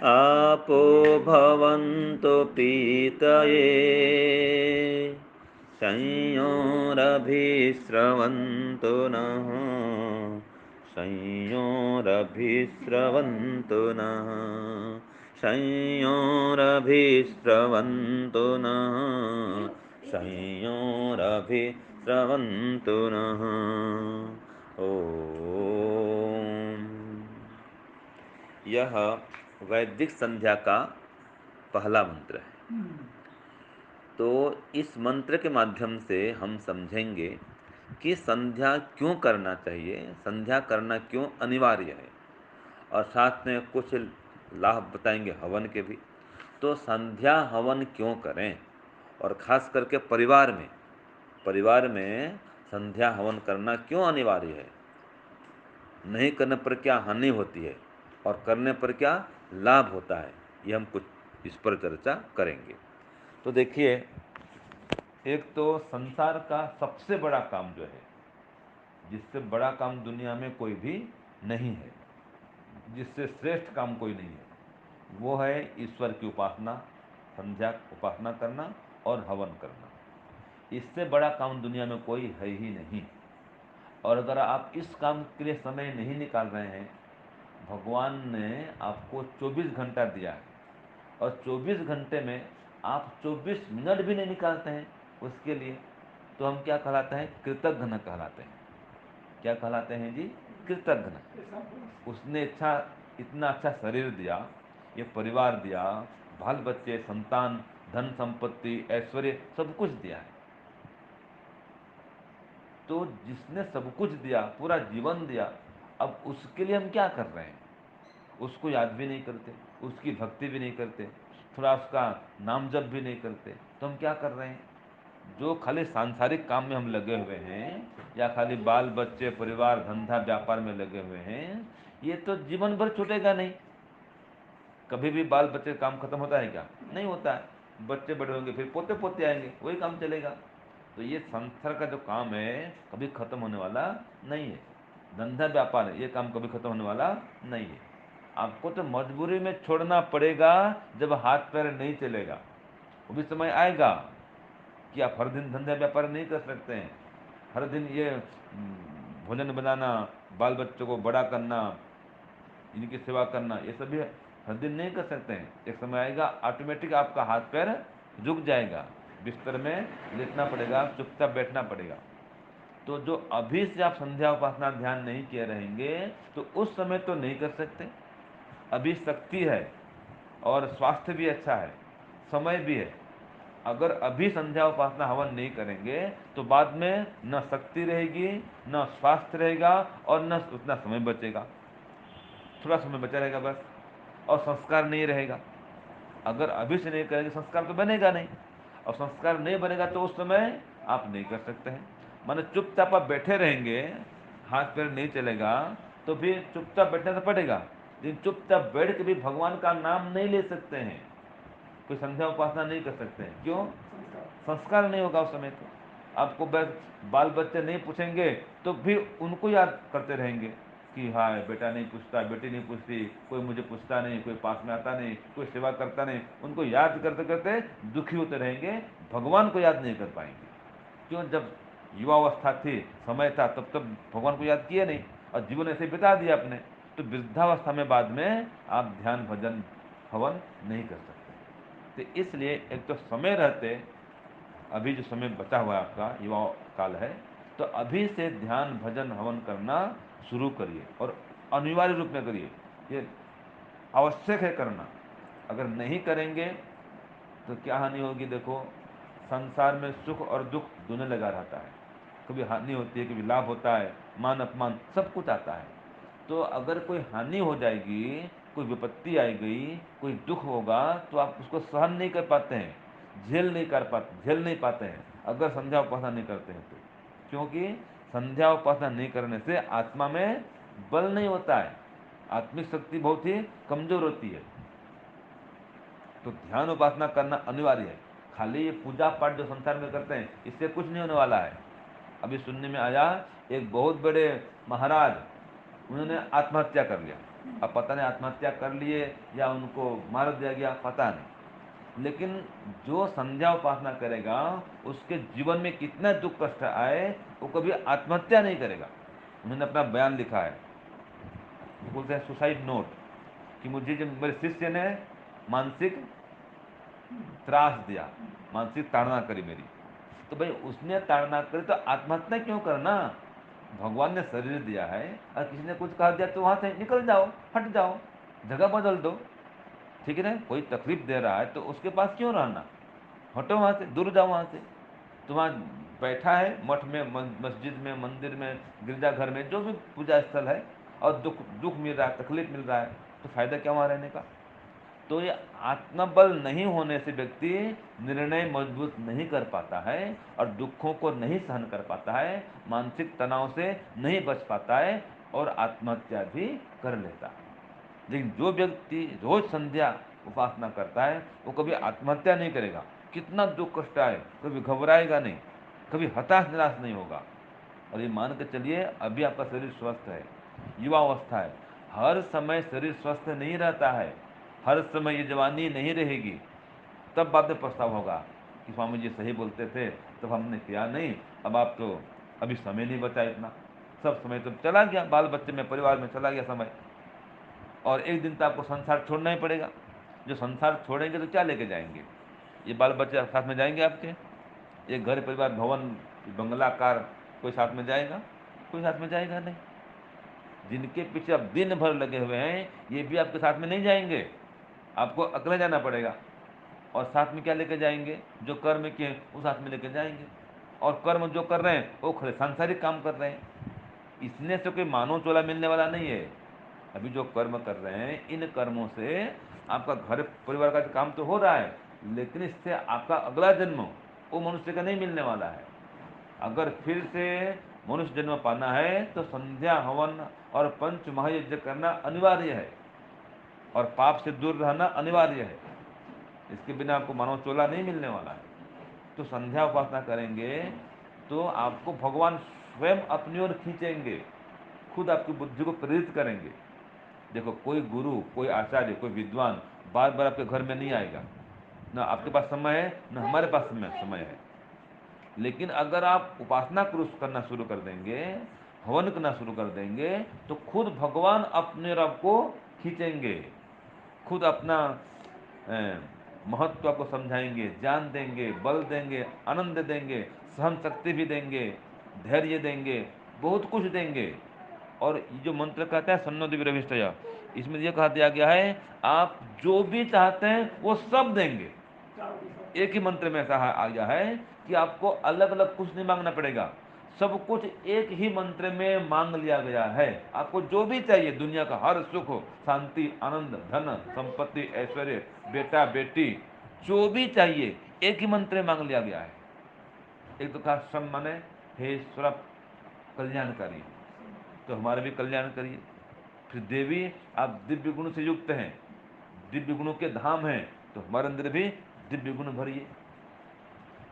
आपो भवन्तु पीतये संयोरभिस्रवन्तु नः संयोरभिस्रवन्तु नः संयोरभिस्रवन्तु नः संयोरभिस्रवन्तु नः। ओम। यह वैदिक संध्या का पहला मंत्र है। तो इस मंत्र के माध्यम से हम समझेंगे कि संध्या क्यों करना चाहिए, संध्या करना क्यों अनिवार्य है, और साथ में कुछ लाभ बताएंगे हवन के भी। तो संध्या हवन क्यों करें, और ख़ास करके परिवार में संध्या हवन करना क्यों अनिवार्य है, नहीं करने पर क्या हानि होती है और करने पर क्या लाभ होता है, ये हम कुछ इस पर चर्चा करेंगे। तो देखिए, एक तो संसार का सबसे बड़ा काम जो है, जिससे बड़ा काम दुनिया में कोई भी नहीं है, जिससे श्रेष्ठ काम कोई नहीं है, वो है ईश्वर की उपासना, संध्या उपासना करना और हवन करना। इससे बड़ा काम दुनिया में कोई है ही नहीं। और अगर आप इस काम के लिए समय नहीं निकाल रहे हैं, भगवान ने आपको 24 घंटा दिया है और 24 घंटे में आप 24 मिनट भी नहीं निकालते हैं उसके लिए, तो हम क्या कहलाते हैं? कृतघ्न कहलाते हैं। क्या कहलाते हैं जी? कृतघ्न। उसने इतना अच्छा शरीर दिया, ये परिवार दिया, बाल बच्चे, संतान, धन संपत्ति, ऐश्वर्य, सब कुछ दिया है। तो जिसने सब कुछ दिया, पूरा जीवन दिया, अब उसके लिए हम क्या कर रहे हैं? उसको याद भी नहीं करते, उसकी भक्ति भी नहीं करते, थोड़ा उसका नाम जप भी नहीं करते, तो हम क्या कर रहे हैं? जो खाली सांसारिक काम में हम लगे हुए हैं, या खाली बाल बच्चे, परिवार, धंधा, व्यापार में लगे हुए हैं, ये तो जीवन भर छूटेगा नहीं। कभी भी बाल बच्चे काम खत्म होता है क्या? नहीं होता है। बच्चे बड़े होंगे, फिर पोते पोते आएंगे, वही काम चलेगा। तो ये संसार का जो काम है कभी खत्म होने वाला नहीं है। धंधा व्यापार है, ये काम कभी खत्म होने वाला नहीं है। आपको तो मजबूरी में छोड़ना पड़ेगा जब हाथ पैर नहीं चलेगा। वो भी समय आएगा कि आप हर दिन धंधा व्यापार नहीं कर सकते हैं। हर दिन ये भोजन बनाना, बाल बच्चों को बड़ा करना, इनकी सेवा करना, ये सभी हर दिन नहीं कर सकते हैं। एक समय आएगा ऑटोमेटिक आपका हाथ पैर रुक जाएगा, बिस्तर में लेटना पड़ेगा, चुपचाप बैठना पड़ेगा। तो जो अभी से आप संध्या उपासना ध्यान नहीं किए रहेंगे तो उस समय तो नहीं कर सकते। अभी शक्ति है और स्वास्थ्य भी अच्छा है, समय भी है। अगर अभी संध्या उपासना हवन नहीं करेंगे तो बाद में न शक्ति रहेगी, न स्वास्थ्य रहेगा, और न उतना समय बचेगा। थोड़ा समय बचा रहेगा बस, और संस्कार नहीं रहेगा। अगर अभी से नहीं करेंगे संस्कार तो बनेगा नहीं, और संस्कार नहीं बनेगा तो उस समय आप नहीं कर सकते हैं। माने चुपचाप आप बैठे रहेंगे, हाथ पैर नहीं चलेगा, तो फिर चुपचाप बैठना तो पड़ेगा, लेकिन चुपचाप बैठ के भी भगवान का नाम नहीं ले सकते हैं, कोई संध्या उपासना नहीं कर सकते हैं। क्यों? संस्कार नहीं होगा उस समय। तो आपको बस बाल बच्चे नहीं पूछेंगे तो भी उनको याद करते रहेंगे कि हाँ, बेटा नहीं पूछता, बेटी नहीं पूछती, कोई मुझे पूछता नहीं, कोई पास में आता नहीं, कोई सेवा करता नहीं। उनको याद करते करते दुखी होते रहेंगे, भगवान को याद नहीं कर पाएंगे। क्यों? जब युवावस्था थी, समय था, तब भगवान को याद किए नहीं, और जीवन ऐसे बिता दिया अपने। तो वृद्धावस्था में बाद में आप ध्यान भजन हवन नहीं कर सकते। तो इसलिए एक तो समय रहते, अभी जो समय बचा हुआ है आपका, युवा काल है, तो अभी से ध्यान भजन हवन करना शुरू करिए, और अनिवार्य रूप में करिए। ये आवश्यक है करना। अगर नहीं करेंगे तो क्या हानि होगी? देखो, संसार में सुख और दुख दोनों लगा रहता है। कभी हानि होती है, कभी लाभ होता है, मान अपमान सब कुछ आता है। तो अगर कोई हानि हो जाएगी, कोई विपत्ति आई गई, कोई दुख होगा, तो आप उसको सहन नहीं कर पाते हैं, झेल नहीं पाते हैं, अगर संध्या उपासना नहीं करते हैं तो। क्योंकि संध्या उपासना नहीं करने से आत्मा में बल नहीं होता है, आत्मिक शक्ति बहुत ही कमजोर होती है। तो ध्यान उपासना करना अनिवार्य है। खाली ये पूजा पाठ जो संसार में करते हैं, इससे कुछ नहीं होने वाला है। अभी सुनने में आया, एक बहुत बड़े महाराज उन्होंने आत्महत्या कर लिया। अब पता नहीं आत्महत्या कर लिए या उनको मार दिया गया, पता नहीं। लेकिन जो संध्या उपासना करेगा उसके जीवन में कितना दुख कष्ट आए, वो कभी आत्महत्या नहीं करेगा। उन्होंने अपना बयान लिखा है, बोलते हैं सुसाइड नोट, कि मुझे जब मेरे शिष्य ने मानसिक त्रास दिया, मानसिक ताड़ना करी मेरी, तो भाई उसने ताड़ना करी तो आत्महत्या क्यों करना? भगवान ने शरीर दिया है और किसी ने कुछ कह दिया तो वहां से निकल जाओ, हट जाओ, जगह बदल दो। ठीक है ना? कोई तकलीफ दे रहा है तो उसके पास क्यों रहना? हटो वहां से, दूर जाओ वहां से। तो वहाँ बैठा है मठ में, मस्जिद में, मंदिर में, गिरजाघर में, जो भी पूजा स्थल है, और दुख दुख मिल रहा है, तकलीफ मिल रहा है, तो फायदा क्या वहाँ रहने का? तो ये आत्मबल नहीं होने से व्यक्ति निर्णय मजबूत नहीं कर पाता है और दुखों को नहीं सहन कर पाता है, मानसिक तनाव से नहीं बच पाता है और आत्महत्या भी कर लेता है। लेकिन जो व्यक्ति रोज संध्या उपासना करता है वो कभी आत्महत्या नहीं करेगा। कितना दुख कष्ट आए कभी घबराएगा नहीं, कभी हताश निराश नहीं होगा। और ये मान के चलिए अभी आपका शरीर स्वस्थ है, युवा अवस्था है, हर समय शरीर स्वस्थ नहीं रहता है, हर समय ये जवानी नहीं रहेगी। तब बाद में पछतावा होगा कि स्वामी जी सही बोलते थे, तब हमने किया नहीं, अब आप तो अभी समय नहीं बचा इतना, सब समय तो चला गया, बाल बच्चे में, परिवार में चला गया समय, और एक दिन तो आपको संसार छोड़ना ही पड़ेगा। जो संसार छोड़ेंगे तो क्या लेके जाएंगे? ये बाल बच्चे साथ में जाएंगे आपके? ये घर परिवार भवन बंगला कार कोई साथ में जाएगा? कोई साथ में जाएगा नहीं। जिनके पीछे आप दिन भर लगे हुए हैं ये भी आपके साथ में नहीं जाएंगे, आपको अकेले जाना पड़ेगा। और साथ में क्या लेके जाएंगे? जो कर्म किए वो साथ में लेके जाएंगे, और कर्म जो कर रहे हैं वो खरे सांसारिक काम कर रहे हैं। इसने से कोई मानव चोला मिलने वाला नहीं है। अभी जो कर्म कर रहे हैं इन कर्मों से आपका घर परिवार का काम तो हो रहा है, लेकिन इससे आपका अगला जन्म वो मनुष्य का नहीं मिलने वाला है। अगर फिर से मनुष्य जन्म पाना है तो संध्या हवन और पंच महायज्ञ करना अनिवार्य है, और पाप से दूर रहना अनिवार्य है। इसके बिना आपको मानव चोला नहीं मिलने वाला है। तो संध्या उपासना करेंगे तो आपको भगवान स्वयं अपनी ओर खींचेंगे, खुद आपकी बुद्धि को प्रेरित करेंगे। देखो कोई गुरु, कोई आचार्य, कोई विद्वान बार बार आपके घर में नहीं आएगा, ना आपके पास समय है ना हमारे पास समय है। लेकिन अगर आप उपासना करना शुरू कर देंगे, हवन करना शुरू कर देंगे, तो खुद भगवान अपने रब को खींचेंगे, खुद अपना महत्व को समझाएंगे, ज्ञान देंगे, बल देंगे, आनंद देंगे, सहन शक्ति भी देंगे, धैर्य देंगे, बहुत कुछ देंगे। और ये जो मंत्र कहता है सन्नोद विरभिष्टया, इसमें यह कहा दिया गया है आप जो भी चाहते हैं वो सब देंगे। एक ही मंत्र में ऐसा आ गया है कि आपको अलग अलग कुछ नहीं मांगना पड़ेगा, सब कुछ एक ही मंत्र में मांग लिया गया है। आपको जो भी चाहिए, दुनिया का हर सुख, शांति, आनंद, धन, संपत्ति, ऐश्वर्य, बेटा बेटी, जो भी चाहिए एक ही मंत्र में मांग लिया गया है। एक तो कहा सम माने हे ईश्वर कल्याणकारी, तो हमारे भी कल्याण करिए। फिर देवी आप दिव्य गुण से युक्त हैं, दिव्य गुणों के धाम हैं, तो हमारे अंदर भी दिव्य गुण भरिए।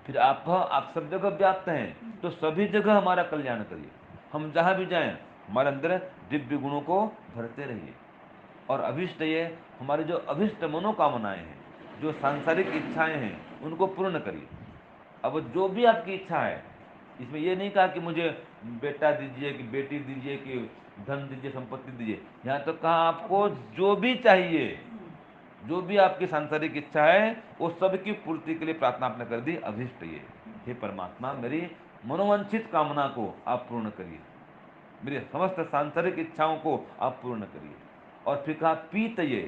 फिर आप सब जगह व्याप्त हैं तो सभी जगह हमारा कल्याण करिए। हम जहाँ भी जाएं हमारे अंदर दिव्य गुणों को भरते रहिए। और अभिष्ट ये हमारी जो अभिष्ट मनोकामनाएं हैं, जो सांसारिक इच्छाएं हैं, उनको पूर्ण करिए। अब जो भी आपकी इच्छा है, इसमें ये नहीं कहा कि मुझे बेटा दीजिए कि बेटी दीजिए कि धन दीजिए, संपत्ति दीजिए, यहाँ तो कहा आपको जो भी चाहिए, जो भी आपकी सांसारिक इच्छा है वो सब की पूर्ति के लिए प्रार्थना आपने कर दी। अभिष्ट ये, हे परमात्मा मेरी मनोवांछित कामना को आप पूर्ण करिए, मेरी समस्त सांसारिक इच्छाओं को आप पूर्ण करिए। और फिर कहा पीत ये,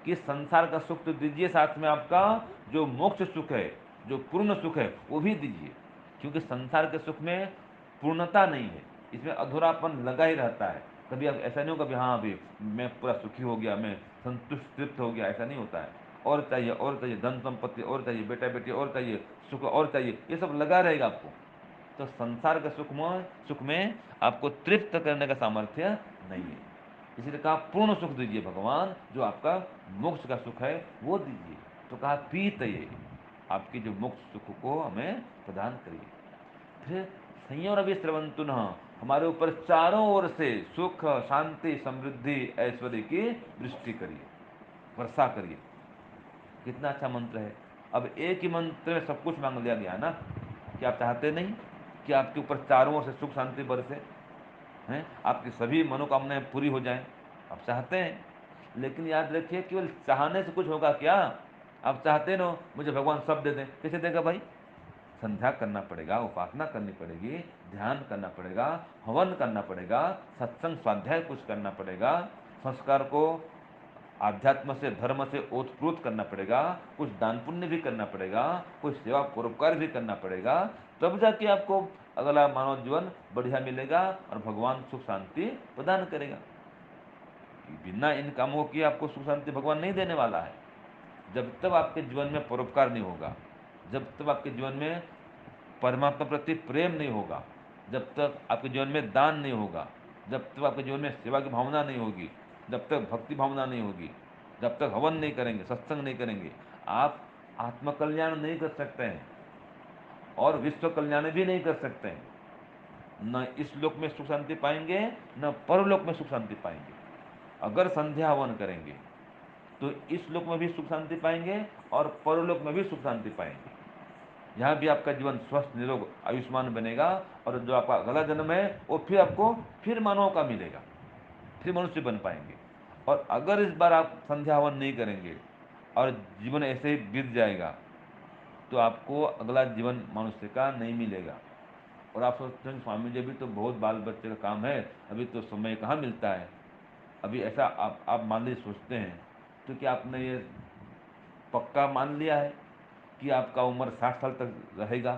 कि संसार का सुख तो दीजिए, साथ में आपका जो मोक्ष सुख है, जो पूर्ण सुख है वो भी दीजिए। क्योंकि संसार के सुख में पूर्णता नहीं है, इसमें अधूरापन लगा ही रहता है। कभी आप ऐसा नहीं होगा कि हाँ अभी मैं पूरा सुखी हो गया, मैं संतुष्ट तृप्त हो गया, ऐसा नहीं होता है। और चाहिए, और चाहिए, धन संपत्ति और चाहिए, बेटा बेटी और चाहिए, सुख और चाहिए, ये सब लगा रहेगा आपको। तो संसार के सुख में आपको तृप्त करने का सामर्थ्य नहीं है। इसलिए कहा पूर्ण सुख दीजिए भगवान, जो आपका मोक्ष का सुख है वो दीजिए। तो कहा पीत ये, आपकी जो मोक्ष सुख को हमें प्रदान करिए। फिर संयम रवि स्रवंतु न, हमारे ऊपर चारों ओर से सुख, शांति, समृद्धि, ऐश्वर्य की वृष्टि करिए, वर्षा करिए। कितना अच्छा मंत्र है। अब एक ही मंत्र में सब कुछ मांग लिया गया ना। कि आप चाहते नहीं कि आपके ऊपर चारों ओर से सुख शांति बरसे, हैं, आपकी सभी मनोकामनाएं पूरी हो जाएं? आप चाहते हैं। लेकिन याद रखिए, केवल चाहने से कुछ होगा क्या? आप चाहते न हो मुझे भगवान सब दे दें, कैसे देगा भाई? संध्या करना पड़ेगा, उपासना करनी पड़ेगी, ध्यान करना पड़ेगा, हवन करना पड़ेगा, सत्संग स्वाध्याय कुछ करना पड़ेगा, संस्कार को आध्यात्म से, धर्म से ओतप्रोत करना पड़ेगा, कुछ दान पुण्य भी करना पड़ेगा, कुछ सेवा परोपकार भी करना पड़ेगा, तब जाके आपको अगला मानव जीवन बढ़िया मिलेगा और भगवान सुख शांति प्रदान करेगा। बिना इन कामों की आपको सुख शांति भगवान नहीं देने वाला है। जब तक आपके जीवन में परोपकार नहीं होगा, जब तक आपके जीवन में परमात्मा प्रति प्रेम नहीं होगा, जब तक आपके जीवन में दान नहीं होगा, जब तक आपके जीवन में सेवा की भावना नहीं होगी, जब तक भक्ति भावना नहीं होगी, जब तक हवन नहीं करेंगे, सत्संग नहीं करेंगे, आप आत्मकल्याण नहीं कर सकते हैं और विश्व कल्याण भी नहीं कर सकते हैं। न इस लोक में सुख शांति पाएंगे, न परलोक में सुख शांति पाएंगे। अगर संध्या हवन करेंगे तो इस लोक में भी सुख शांति पाएंगे और परलोक में भी सुख शांति पाएंगे। यहाँ भी आपका जीवन स्वस्थ, निरोग, आयुष्मान बनेगा और जो आपका अगला जन्म है वो फिर आपको फिर मानव का मिलेगा, फिर मनुष्य बन पाएंगे। और अगर इस बार आप संध्या हवन नहीं करेंगे और जीवन ऐसे ही बीत जाएगा तो आपको अगला जीवन मनुष्य का नहीं मिलेगा। और आप सोचते हैं स्वामी जी अभी तो बहुत बाल बच्चे का काम है, अभी तो समय कहाँ मिलता है। अभी ऐसा आप मान लीजिए सोचते हैं, तो क्या आपने ये पक्का मान लिया है कि आपका उम्र 60 साल तक रहेगा?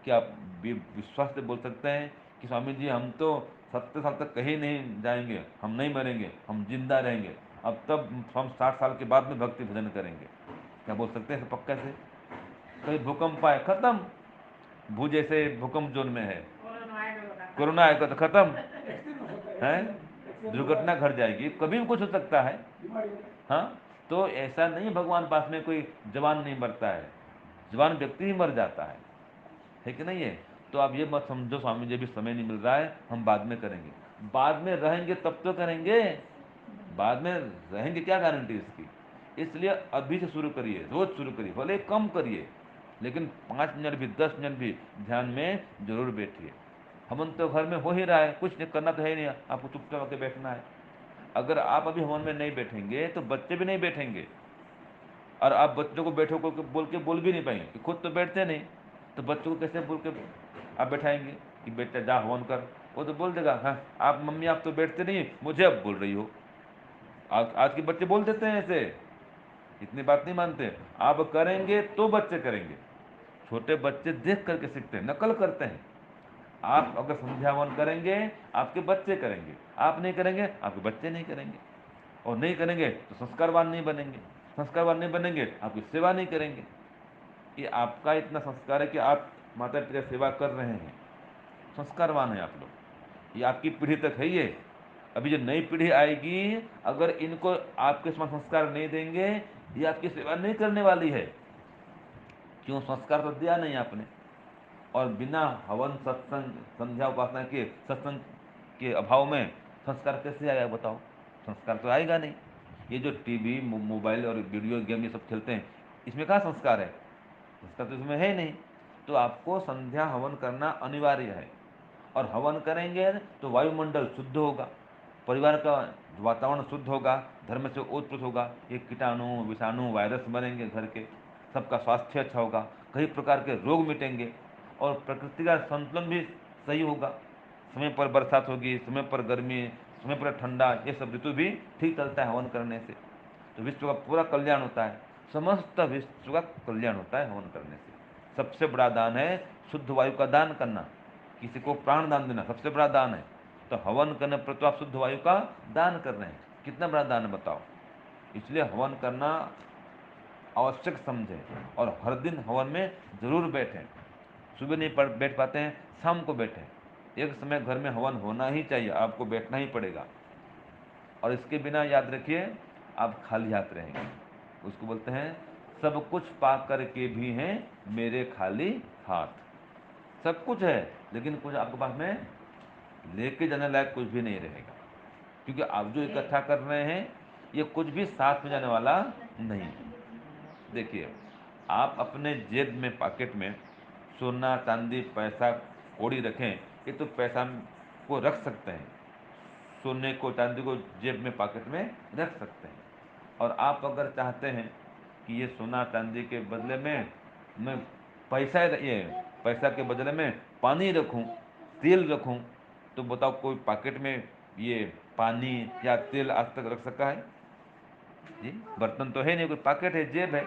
क्या आप विश्वास से बोल सकते हैं कि स्वामी जी हम तो 70 साल तक कहीं नहीं जाएंगे, हम नहीं मरेंगे, हम जिंदा रहेंगे, अब तब हम 60 साल के बाद में भक्ति भजन करेंगे? क्या बोल सकते हैं पक्का से? कहीं भूकंप आए खत्म, भू जैसे भूकंप जोन में है, कोरोना आएगा तो खत्म है, दुर्घटना घट जाएगी, कभी भी कुछ हो सकता है। हाँ, तो ऐसा नहीं भगवान पास में कोई जवान नहीं मरता है, जवान व्यक्ति ही मर जाता है कि नहीं है? तो आप ये मत समझो स्वामी जी भी समय नहीं मिल रहा है, हम बाद में करेंगे। बाद में रहेंगे तब तो करेंगे, बाद में रहेंगे क्या गारंटी इसकी? इसलिए अभी से शुरू करिए, रोज शुरू करिए, भले कम करिए, लेकिन 5 मिनट भी 10 मिनट भी ध्यान में जरूर बैठिए। हवन तो घर में हो ही रहा है, कुछ नहीं करना तो है नहीं, आपको चुपचाप होकर बैठना है। अगर आप अभी हवन में नहीं बैठेंगे तो बच्चे भी नहीं बैठेंगे, और आप बच्चों को बैठो को बोल भी नहीं पाएंगे कि खुद तो बैठते नहीं, तो बच्चों को कैसे बोल के आप बैठाएंगे कि बेटा जा हवन कर? वो तो बोल देगा हाँ आप मम्मी आप तो बैठते नहीं, मुझे अब बोल रही हो। आज के बच्चे बोल देते हैं ऐसे, इतनी बात नहीं मानते। आप करेंगे तो बच्चे करेंगे। छोटे बच्चे देख करके सीखते हैं, नकल करते हैं। आप अगर संध्यावन करेंगे आपके बच्चे करेंगे, आप नहीं करेंगे आपके बच्चे नहीं करेंगे, और नहीं करेंगे तो संस्कारवान नहीं बनेंगे, संस्कारवान नहीं बनेंगे आपकी सेवा नहीं करेंगे। ये आपका इतना संस्कार है कि आप माता पिता की सेवा कर रहे हैं, संस्कारवान है आप लोग। ये आपकी पीढ़ी तक है ये। अभी जो नई पीढ़ी आएगी, अगर इनको आपके समान संस्कार नहीं देंगे, ये आपकी सेवा नहीं करने वाली है। क्यों? संस्कार तो दिया नहीं आपने। और बिना हवन, सत्संग, संध्या, उपासना के, सत्संग के अभाव में संस्कार कैसे आएगा बताओ? संस्कार तो आएगा नहीं। ये जो टीवी, मोबाइल और वीडियो गेम ये सब खेलते हैं, इसमें कहाँ संस्कार है? संस्कार तो इसमें है नहीं। तो आपको संध्या हवन करना अनिवार्य है। और हवन करेंगे तो वायुमंडल शुद्ध होगा, परिवार का वातावरण शुद्ध होगा, धर्म से ओतप्रोत होगा, ये कीटाणु, विषाणु, वायरस मरेंगे घर के, सबका स्वास्थ्य अच्छा होगा, कई प्रकार के रोग मिटेंगे, और प्रकृति का संतुलन भी सही होगा। समय पर बरसात होगी, समय पर गर्मी, समय पर ठंडा, ये सब ऋतु भी ठीक चलता है हवन करने से। तो विश्व का पूरा कल्याण होता है, समस्त विश्व का कल्याण होता है हवन करने से। सबसे बड़ा दान है शुद्ध वायु का दान करना, किसी को प्राण दान देना सबसे बड़ा दान है। तो हवन करने पर तो आप शुद्ध वायु का दान कर रहे हैं, कितना बड़ा दान है बताओ। इसलिए हवन करना आवश्यक समझें और हर दिन हवन में जरूर बैठें। सुबह नहीं बैठ पाते हैं, शाम को बैठें। एक समय घर में हवन होना ही चाहिए, आपको बैठना ही पड़ेगा। और इसके बिना याद रखिए आप खाली हाथ रहेंगे। उसको बोलते हैं सब कुछ पा करके भी हैं मेरे खाली हाथ। सब कुछ है लेकिन कुछ आपके पास में लेके जाने लायक कुछ भी नहीं रहेगा, क्योंकि आप जो इकट्ठा कर रहे हैं ये कुछ भी साथ में जाने वाला नहीं है। देखिए, आप अपने जेब में, पॉकेट में सोना चांदी पैसा कौड़ी रखें, ये तो पैसा को रख सकते हैं, सोने को चांदी को जेब में पॉकेट में रख सकते हैं। और आप अगर चाहते हैं कि ये सोना चांदी के बदले में मैं पैसा, ये पैसा के बदले में पानी रखूं, तेल रखूं, तो बताओ कोई पॉकेट में ये पानी या तेल आज तक रख सका है? जी, बर्तन तो है नहीं, कोई पॉकेट है, जेब है,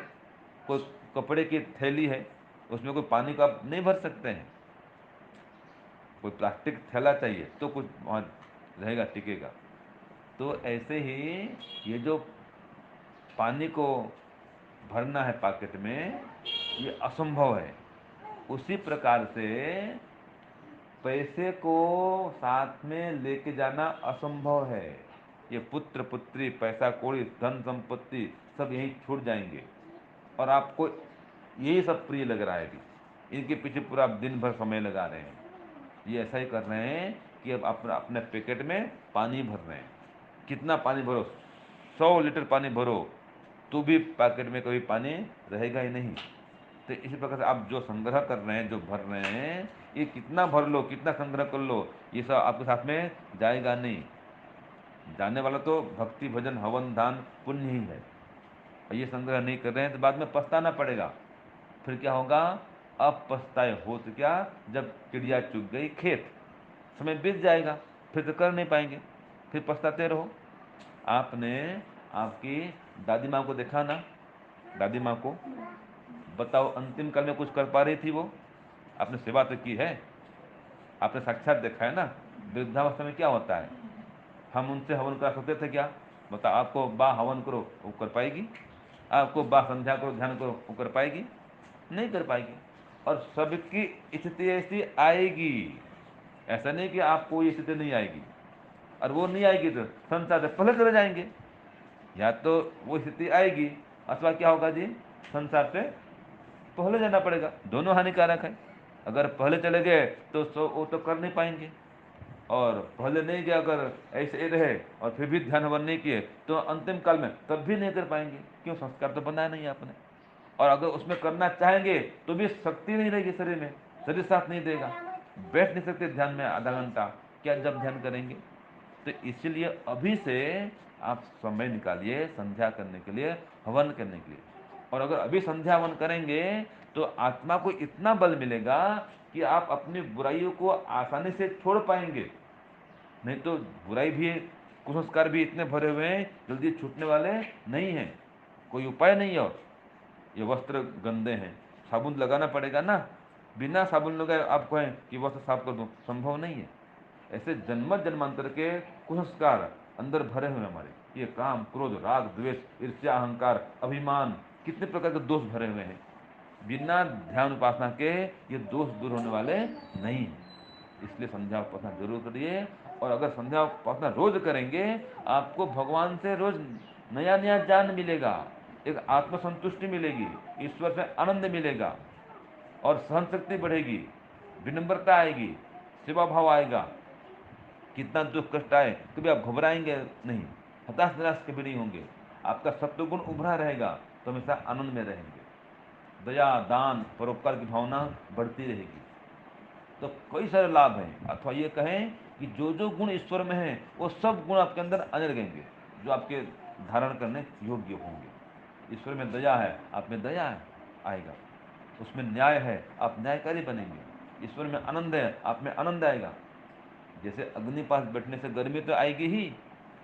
कोई कपड़े की थैली है, उसमें कोई पानी का आप नहीं भर सकते हैं। कोई प्लास्टिक थैला चाहिए तो कुछ वहाँ रहेगा, टिकेगा। तो ऐसे ही ये जो पानी को भरना है पॉकेट में, ये असंभव है। उसी प्रकार से पैसे को साथ में लेके जाना असंभव है। ये पुत्र पुत्री, पैसा कौड़ी, धन संपत्ति सब यहीं छूट जाएंगे, और आपको यही सब प्रिय लग रहा है अभी, इनके पीछे पूरा आप दिन भर समय लगा रहे हैं। ये ऐसा ही कर रहे हैं कि अब अपने अपने पैकेट में पानी भर रहे हैं। कितना पानी भरो, 100 लीटर पानी भरो, तो भी पैकेट में कभी पानी रहेगा ही नहीं। तो इसी प्रकार से आप जो संग्रह कर रहे हैं, जो भर रहे हैं, ये कितना भर लो, कितना संग्रह कर लो, ये सब आपके साथ में जाएगा नहीं। जाने वाला तो भक्ति भजन हवन दान पुण्य ही है। और ये संग्रह नहीं कर रहे हैं तो बाद में पछताना पड़ेगा। फिर क्या होगा? अब पछताए हो तो क्या, जब चिड़िया चुग गई खेत, समय बीत जाएगा, फिर तो कर नहीं पाएंगे, फिर पछताते रहो। आपने आपकी दादी माँ को देखा ना, दादी माँ को बताओ, अंतिम काल में कुछ कर पा रही थी वो? आपने सेवा तो की है, आपने साक्षात देखा है ना। वृद्धावस्था में क्या होता है, हम उनसे हवन करा सकते थे क्या? बताओ, आपको बा हवन करो, वो कर पाएगी? आपको बा संध्या करो, ध्यान करो, वो कर पाएगी? नहीं कर पाएगी। और सबकी स्थिति ऐसी आएगी, ऐसा नहीं कि आपको ये स्थिति नहीं आएगी। और वो नहीं आएगी तो संसार से पहले चले जाएंगे। या तो वो स्थिति आएगी, अथवा क्या होगा जी, संसार से पहले जाना पड़ेगा। दोनों हानिकारक है। अगर पहले चले गए तो वो तो कर नहीं पाएंगे, और पहले नहीं गए अगर ऐसे ही रहे और फिर भी ध्यान हवन नहीं किए तो अंतिम काल में तब भी नहीं कर पाएंगे। क्यों? संस्कार तो बनाया नहीं आपने। और अगर उसमें करना चाहेंगे तो भी शक्ति नहीं रहेगी शरीर में, शरीर साथ नहीं देगा, बैठ नहीं सकते ध्यान में आधा घंटा, क्या जब ध्यान करेंगे? तो इसीलिए अभी से आप समय निकालिए संध्या करने के लिए, हवन करने के लिए। और अगर अभी संध्या हवन करेंगे तो आत्मा को इतना बल मिलेगा कि आप अपनी बुराइयों को आसानी से छोड़ पाएंगे। नहीं तो बुराई भी, कुसंस्कार भी इतने भरे हुए हैं, जल्दी छूटने वाले नहीं हैं, कोई उपाय नहीं है। और ये वस्त्र गंदे हैं, साबुन लगाना पड़ेगा ना, बिना साबुन लगाए आप कहें कि वस्त्र साफ कर दूं, संभव नहीं है। ऐसे जन्म जन्मांतर के कुसंस्कार अंदर भरे हुए हमारे, ये काम क्रोध राग द्वेष ईर्ष्या अहंकार अभिमान, कितने प्रकार के दोष भरे हुए हैं। बिना ध्यान उपासना के ये दोष दूर होने वाले नहीं हैं। इसलिए संध्या उपासना जरूर करिए। और अगर संध्या उपासना रोज करेंगे, आपको भगवान से रोज नया नया ज्ञान मिलेगा, एक आत्मसंतुष्टि मिलेगी, ईश्वर से आनंद मिलेगा, और सहन शक्ति बढ़ेगी, विनम्रता आएगी, सेवा भाव आएगा। कितना दुख कष्ट आए कभी आप घबराएंगे नहीं, हताश निराश कभी नहीं होंगे। आपका सत्वगुण उभरा रहेगा तो हमेशा आनंद में रहेंगे। दया दान परोपकार की भावना बढ़ती रहेगी। तो कई सारे लाभ हैं, अथवा ये कहें कि जो जो गुण ईश्वर में है वो सब गुण आपके अंदर आने लगेंगे, जो आपके धारण करने योग्य होंगे। ईश्वर में दया है, आप में दया आएगा। उसमें न्याय है, आप न्यायकारी बनेंगे। ईश्वर में आनंद है, आप में आनंद आएगा। जैसे अग्नि पास बैठने से गर्मी तो आएगी ही,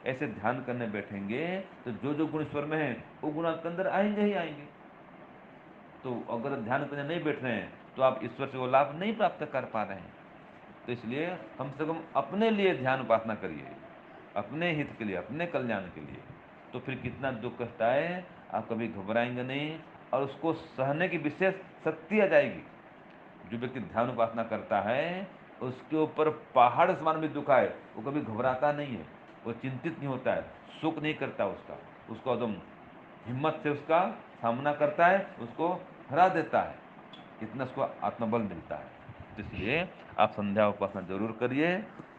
ऐसे ध्यान करने बैठेंगे तो जो जो गुण ईश्वर में है वो गुण आपके अंदर आएंगे ही आएंगे। तो अगर ध्यान करने नहीं बैठ रहे हैं तो आप ईश्वर से वो लाभ नहीं प्राप्त कर पा रहे हैं। तो इसलिए कम से कम अपने लिए ध्यान उपासना करिए, अपने हित के लिए, अपने कल्याण के लिए। तो फिर कितना दुख कष्ट आए आप कभी घबराएंगे नहीं, और उसको सहने की विशेष शक्ति आ जाएगी। जो व्यक्ति ध्यान उपासना करता है, उसके ऊपर पहाड़ समान भी दुख आए वो कभी घबराता नहीं है, वो चिंतित नहीं होता है, शोक नहीं करता उसका, उसको एकदम हिम्मत से उसका सामना करता है, उसको हरा देता है। इतना उसको आत्मबल मिलता है। तो इसलिए आप संध्या उपासना जरूर करिए,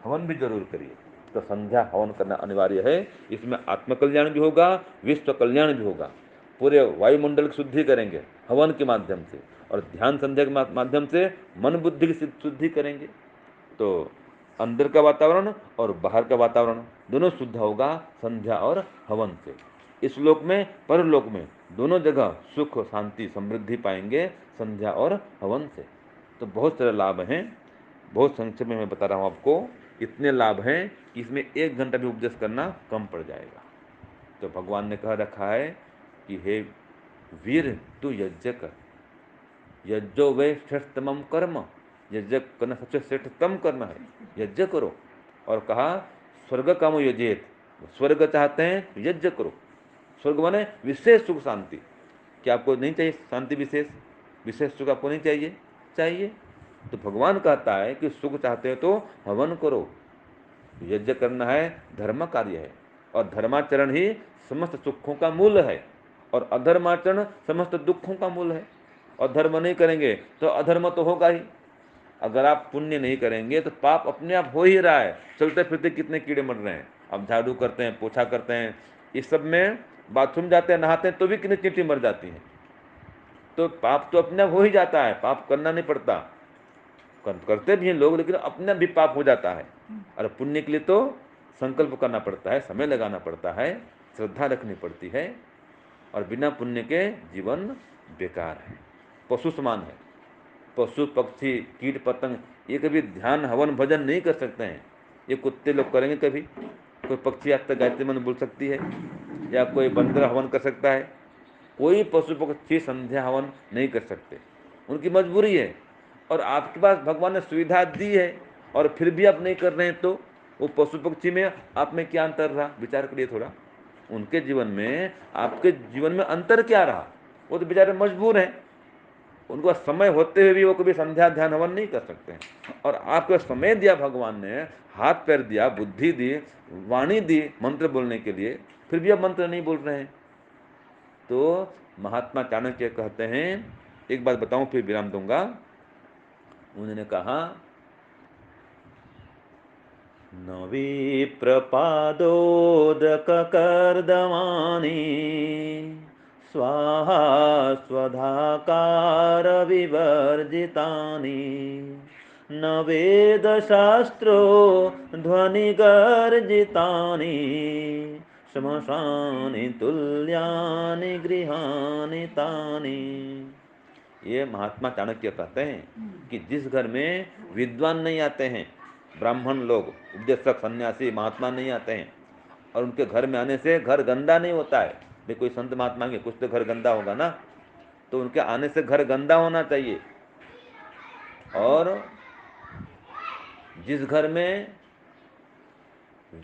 हवन भी जरूर करिए। तो संध्या हवन करना अनिवार्य है। इसमें आत्मकल्याण भी होगा, विश्व कल्याण भी होगा। पूरे वायुमंडल की शुद्धि करेंगे हवन के माध्यम से, और ध्यान संध्या के माध्यम से मन बुद्धि की शुद्धि करेंगे। तो अंदर का वातावरण और बाहर का वातावरण दोनों शुद्ध होगा संध्या और हवन से। इस लोक में परलोक में दोनों जगह सुख शांति समृद्धि पाएंगे संध्या और हवन से। तो बहुत सारे लाभ हैं, बहुत संक्षेप में मैं बता रहा हूँ आपको। इतने लाभ हैं कि इसमें 1 घंटा भी उपदेश करना कम पड़ जाएगा। तो भगवान ने कह रखा है कि हे वीर तू यज्ञ कर, यज्ञो वे श्रेष्ठतम कर्म, यज्ञ करना सबसे श्रेष्ठतम करना है, यज्ञ करो। और कहा स्वर्ग कामो यजेत, स्वर्ग चाहते हैं यज्ञ करो। स्वर्ग माने विशेष सुख शांति। क्या आपको नहीं चाहिए शांति विशेष, विशेष सुख आपको नहीं चाहिए? चाहिए। तो भगवान कहता है कि सुख चाहते हो तो हवन करो। यज्ञ करना है धर्म कार्य है, और धर्माचरण ही समस्त सुखों का मूल है, और अधर्माचरण समस्त दुखों का मूल है। और धर्म नहीं करेंगे तो अधर्म तो होगा ही। अगर आप पुण्य नहीं करेंगे तो पाप अपने आप हो ही रहा है। चलते फिरते कितने कीड़े मर रहे हैं। अब झाड़ू करते हैं, पोछा करते हैं, इस सब में बाथरूम जाते हैं, नहाते हैं, तो भी कितनी चींटी मर जाती हैं। तो पाप तो अपने आप हो ही जाता है, पाप करना नहीं पड़ता। करते भी हैं लोग, लेकिन अपने आप भी पाप हो जाता है। और पुण्य के लिए तो संकल्प करना पड़ता है, समय लगाना पड़ता है, श्रद्धा रखनी पड़ती है। और बिना पुण्य के जीवन बेकार है, पशु समान है। पशु पक्षी कीट पतंग ये कभी ध्यान हवन भजन नहीं कर सकते हैं। ये कुत्ते लोग करेंगे कभी? कोई पक्षी आज तक गायत्री मंत्र बोल सकती है, या कोई बंदर हवन कर सकता है? कोई पशु पक्षी संध्या हवन नहीं कर सकते, उनकी मजबूरी है। और आपके पास भगवान ने सुविधा दी है, और फिर भी आप नहीं कर रहे हैं, तो वो पशु पक्षी में आप में क्या अंतर रहा? विचार करिए थोड़ा। उनके जीवन में आपके जीवन में अंतर क्या रहा? वो तो बेचारे मजबूर हैं, उनको समय होते हुए भी वो कभी संध्या ध्यान हवन नहीं कर सकते हैं। और आपको समय दिया भगवान ने, हाथ पैर दिया, बुद्धि दी, वाणी दी मंत्र बोलने के लिए, फिर भी आप मंत्र नहीं बोल रहे हैं। तो महात्मा चाणक्य कहते हैं, एक बात बताऊं फिर विराम दूंगा। उन्होंने कहा न विप्रपादोदकर्दमानि स्वाहा स्वधाकार विवर्जितानि न वेदशास्त्रो ध्वनिगर्जितानि श्मशानि तुल्यानि गृहानि तानि। ये महात्मा चाणक्य कहते हैं कि जिस घर में विद्वान नहीं आते हैं, ब्राह्मण लोग, उपदेशक सन्यासी महात्मा नहीं आते हैं, और उनके घर में आने से घर गंदा नहीं होता है। भाई कोई संत महात्मा के कुछ तो घर गंदा होगा ना, तो उनके आने से घर गंदा होना चाहिए। और जिस घर में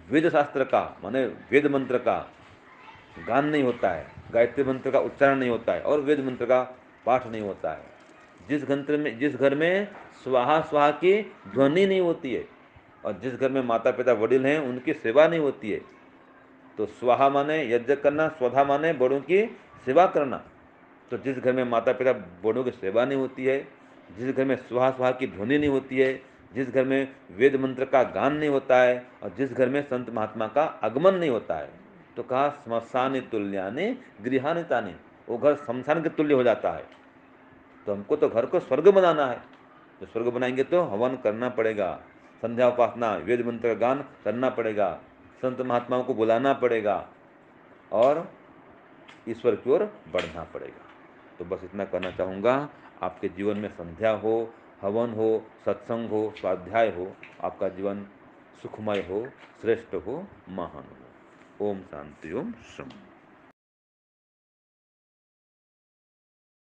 वेद शास्त्र का माने वेद मंत्र का गान नहीं होता है, गायत्री मंत्र का उच्चारण नहीं होता है, और वेद मंत्र का पाठ नहीं होता है, जिस घर में स्वाहा स्वाहा की ध्वनि नहीं होती है, और जिस घर में माता पिता वडिल हैं उनकी सेवा नहीं होती है। तो स्वाहा माने यज्ञ करना, स्वधा माने बड़ों की सेवा करना। तो जिस घर में माता पिता बड़ों की सेवा नहीं होती है, जिस घर में स्वाहा स्वाहा की ध्वनि नहीं होती है, जिस घर में वेद मंत्र का गान नहीं होता है, और जिस घर में संत महात्मा का आगमन नहीं होता है, तो कहा श्मशानि तुल्यानि गृहानि तानि, वो घर शमशान के तुल्य हो जाता है। तो हमको तो घर को स्वर्ग बनाना है। तो स्वर्ग बनाएंगे तो हवन करना पड़ेगा, संध्या उपासना वेद मंत्र का गान करना पड़ेगा, संत महात्माओं को बुलाना पड़ेगा, और ईश्वर की ओर बढ़ना पड़ेगा। तो बस इतना कहना चाहूँगा। आपके जीवन में संध्या हो, हवन हो, सत्संग हो, स्वाध्याय हो, आपका जीवन सुखमय हो, श्रेष्ठ हो, महान हो। ओम शांति, ओम शम।